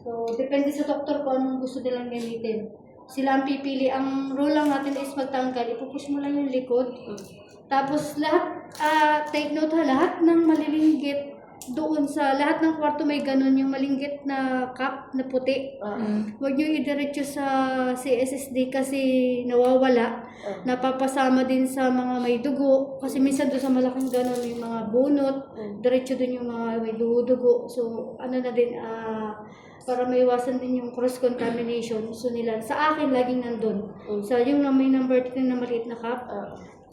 So, depende sa doktor kung anong gusto nilang gamitin. Sila ang pipili. Ang rule lang natin is magtanggal. Ipupush mo lang yung likod. Tapos lahat, take note ha, lahat ng malilinggit doon sa lahat ng kwarto may ganun yung malinggit na cup na puti. Huwag nyo idiretso sa CSSD kasi nawawala. Napapasama din sa mga may dugo. Kasi minsan doon sa malaking ganun yung mga bunot. Diretso doon yung mga may dugo. So ano na din, para maiwasan din yung cross-contamination. So nila, sa akin laging nandun. So yung may number 10 na maliit na cup.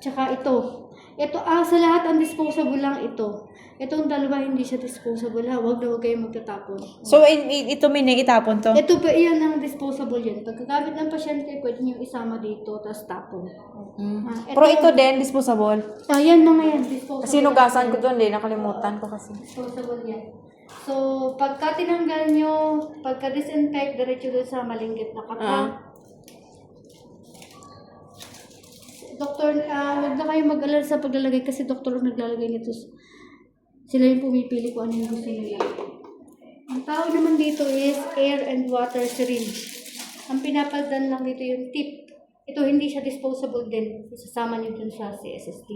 Tsaka ito. Ito, sa lahat ang disposable lang ito. Itong dalawa hindi siya disposable ha. Huwag kayong magtatapon. So, ito may itapon to? Ito pa, iyan ang disposable yan. Pagkagamit ng pasyente, pwede nyo isama dito, tapos tapon. Pero ito din, disposable? Yan mga yan, disposable. Kasi nugasan ko doon, nakalimutan ko kasi. Disposable yan. So, pagka tinanggal nyo, pagka disinfect, diretso doon sa malinggit na kapa. Doktor, huwag na kayo mag-alala sa paglalagay kasi doktor ang naglalagay nito. Sila yung pumipili kung ano yung gusto nila. Ang tawag naman dito is air and water syringe. Ang pinapaldan lang dito yung tip. Ito hindi siya disposable din. Isasama nyo dun sa CSSD.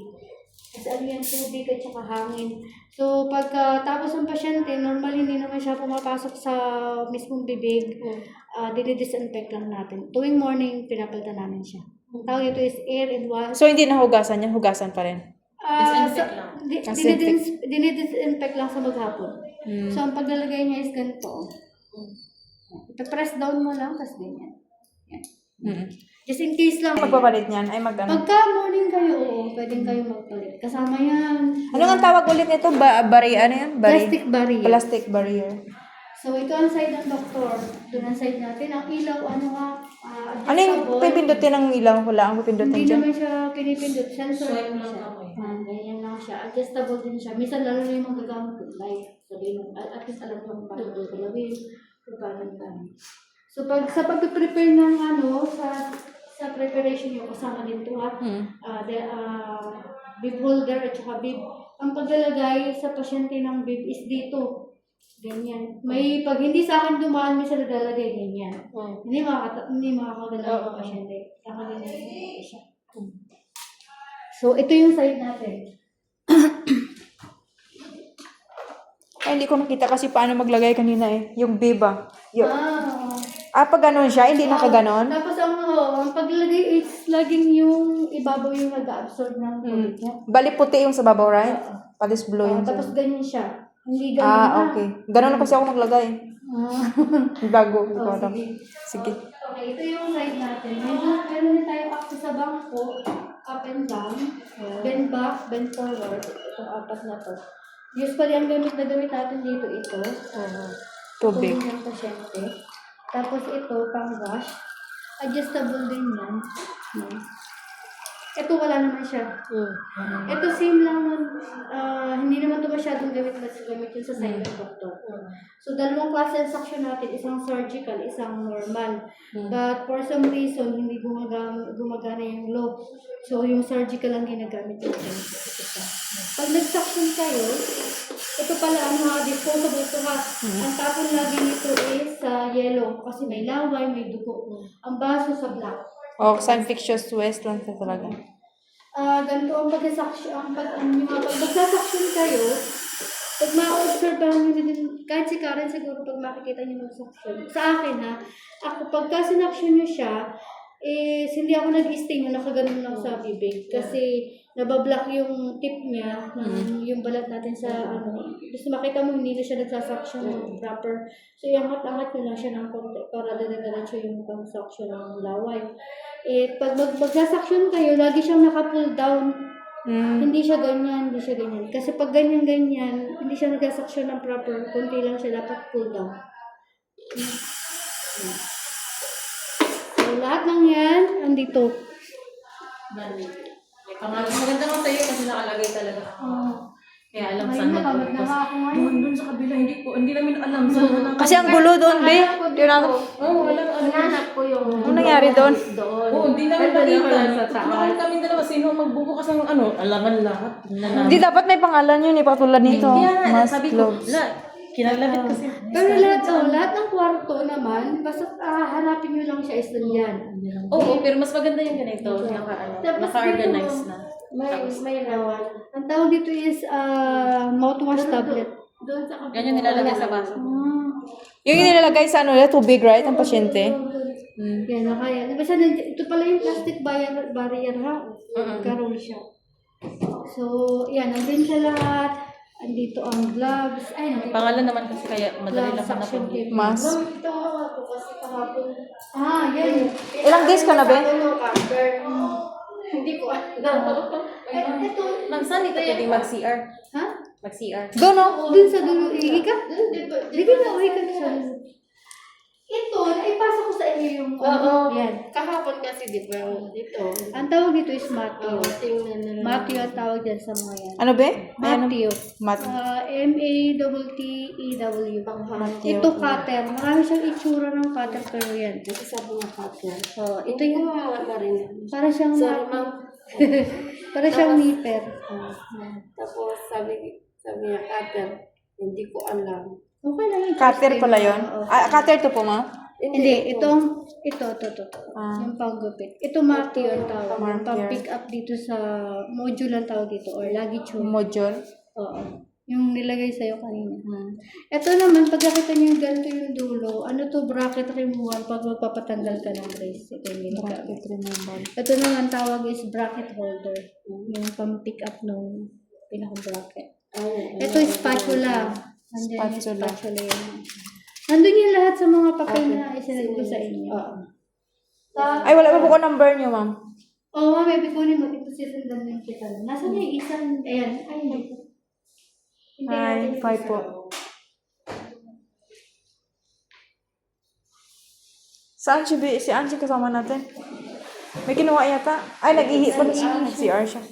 Kasi ano yan, tubig at saka hangin. So pagka tapos ng pasyente, normally hindi naman siya pumapasok sa mismong bibig. Dinidisinfect lang natin. Tuwing morning, pinapaldan namin siya. Ang tawag ito is air and water. So, hindi na hugasan yan? Hugasan pa rin? Dinidisinfect lang sa maghapon. So, ang paglalagay niya is ganito. Ipa-press down mo lang, tapos ganyan. Yan. Just in case lang. Pagpapalit niyan, ay Pagka morning kayo, pwedeng kayo magpalit. Kasama yan. Ano ang tawag ulit nito? Ano yan? Plastic barrier. Plastic barrier. So, ito ang side ng doktor. Doon ang side natin. Ang ilaw, adjustable. Ano yung pipindutin ng ilaw? Wala ang pipindutin Hindi dyan? naman siya pinipindot. Sensor lang siya. Ganyan lang siya. Adjustable din siya. Minsan lalo na yung magagamit ko. Like, sabihin mo, at least alam mo kung paano palawin. Kung paano gamit. So, sa pag-prepare ng sa preparation yung kasama din ito ha. Bib holder at saka bib. Ang paglalagay sa pasyente ng bib is dito. Ganyan. Pag hindi sa akin dumaan, may sa nagalagay, ganyan. Hindi makakadala ng pasyente. Nakagalagay siya. So, ito yung side natin. Ay, hindi ko nakita kasi paano maglagay kanina eh. Yung biba. Pag ganon siya, hindi nakaganon? Tapos ang paglalagay is laging yung ibabaw yung nag-absorb ng tubig niya. Bali puti yung sa babaw, right? Patis blue yung tapos ganyan siya. Hindi ganun okay. Ganon na kasi ako maglagay. Bago. Sige. Okay, ito yung side natin. Meron din tayong up sa bangko, up and down, bend back, bend forward. Itong apat na to. Usually, ang gamit natin dito ito. Tubig. Ng pasyente. Tapos ito, pang wash. Adjustable din yan. Ito wala naman siya. Ito same lang nun. Hindi naman ito masyadong gamit yun sa side ng doctor. So, dalawang klase ng suction natin. Isang surgical, isang normal. But for some reason, hindi gumagana yung lobe. So, yung surgical lang ginagamit natin. Pag nag-suction kayo, ito pala ang mga disposable ito ha. Ang tapon lagi nito is yellow kasi may laway, may dugo. Ang baso sa black. San Fictious West lang sa talaga. Ganito ang pag-suction. Pag magsasaction kayo, pag ma-observehan nyo din, kahit si Karen siguro pag makikita nyo mag-suction. Sa akin pagka sinaction nyo siya, hindi ako nag-sting na nakaganon lang sa bibig. Kasi nabablock yung tip niya, yung balat natin sa Gusto makita mo, hindi na siya nagsasuction ng proper. So, iangat-angat nyo lang siya ng konti para dala-diretso yung pang-suction ng laway. Pag magsasuction kayo, lagi siyang naka-pull down. Hindi siya ganyan. Kasi pag ganyan-ganyan, hindi siya nag-suction ng proper. Konti lang siya, dapat pull down. So, lahat ng yan, andito. Maganda nga sa'yo kasi nakalagay talaga. Kaya alam saan Ngayon na ako ngayon. Doon sa kabila, hindi namin alam. Kasi ang gulo doon, be. Nanap ko yung... Ano nangyari doon? Hindi namin nakita. Tumakan kami dalawa. Sino magbubukas ng alangan lahat. Hindi dapat may pangalan yun, patulad nito. Kaya nga, Mask sabi ko, gloves. Kinalabit kasi. Pero lahat ng kwarto naman, basta hanapin nyo lang siya is nandyan. Oo, pero mas maganda yung ganito. Naka-organize na. May lawan. Ang tawag dito is mouthwash tablet. Doon sa Yan yung nilalagay sa baso. Yung nilalagay sa tubig, right? Ang pasyente. Yan, kaya. Basta ito pala yung plastic barrier ha. Karoon siya. So, yan. Nandun siya lahat. Andito ang gloves. Ay, nandito. Pangalan naman kasi kaya madali lang Suction hanapin. tape. Mas. Ito hawak ko kasi kahapon. Yan. Ilang days ka na, be? Hindi ko alam. Ito. Ma'am, saan dito pwedeng mag-CR? Ha? Mag-CR. Doon, no? Dun sa dulo. Higi ka? Higi na, higi ka sa dulo. Ito, naipasa ko sa inyo yung yan. Kahapon kasi di ba dito. Ang tawag dito is Matthew. Tingnan na lang. Matthew ang tawag dyan sa mga yan. Ano, be? Matthew. Mat. M-A-T-T-E-W. Matthew. Ito cutter. Marami siyang itsura ng cutter pero yan. Isa po nga cutter. So, ito Hindi yung ko na rin. para siyang Sorry ma'am. para siyang nipper. Tapos sabi niya cutter. Hindi ko alam. Okay lang yun. Cutter pala yun? Oo. Cutter to po, ma? Hindi, ito. Ah. Yung panggupit. Ito Matthew ang tawag. Marker. Pang-pick up dito sa module ang tawag dito or luggage. Module. Oo. Yung nilagay sa'yo kanina. Ito naman, pag nakita nyo yung ganito yung dulo, ano to, bracket removal pag magpapatanggal ka ng brace. Ito yung ginagamit. Bracket removal. Ito naman tawag is bracket holder. Yung pang-pick up ng pinaka-bracket. Ito is spatula. Nandiyan yung Spatula. spatula yun. Nandun yung lahat sa mga papel na isinag ko sa inyo. Ay, wala pa po ko number niyo, ma'am. Oo, may kunin mo. Ito sisundan yung kita. Nasaan yung isang, ayan. Ay, hindi po. Hindi Hi, natin 5 isa. po. Saan si Angie kasama natin? May kinuha yata. Ay, nag-ihi pa siya. Nag-CR siya.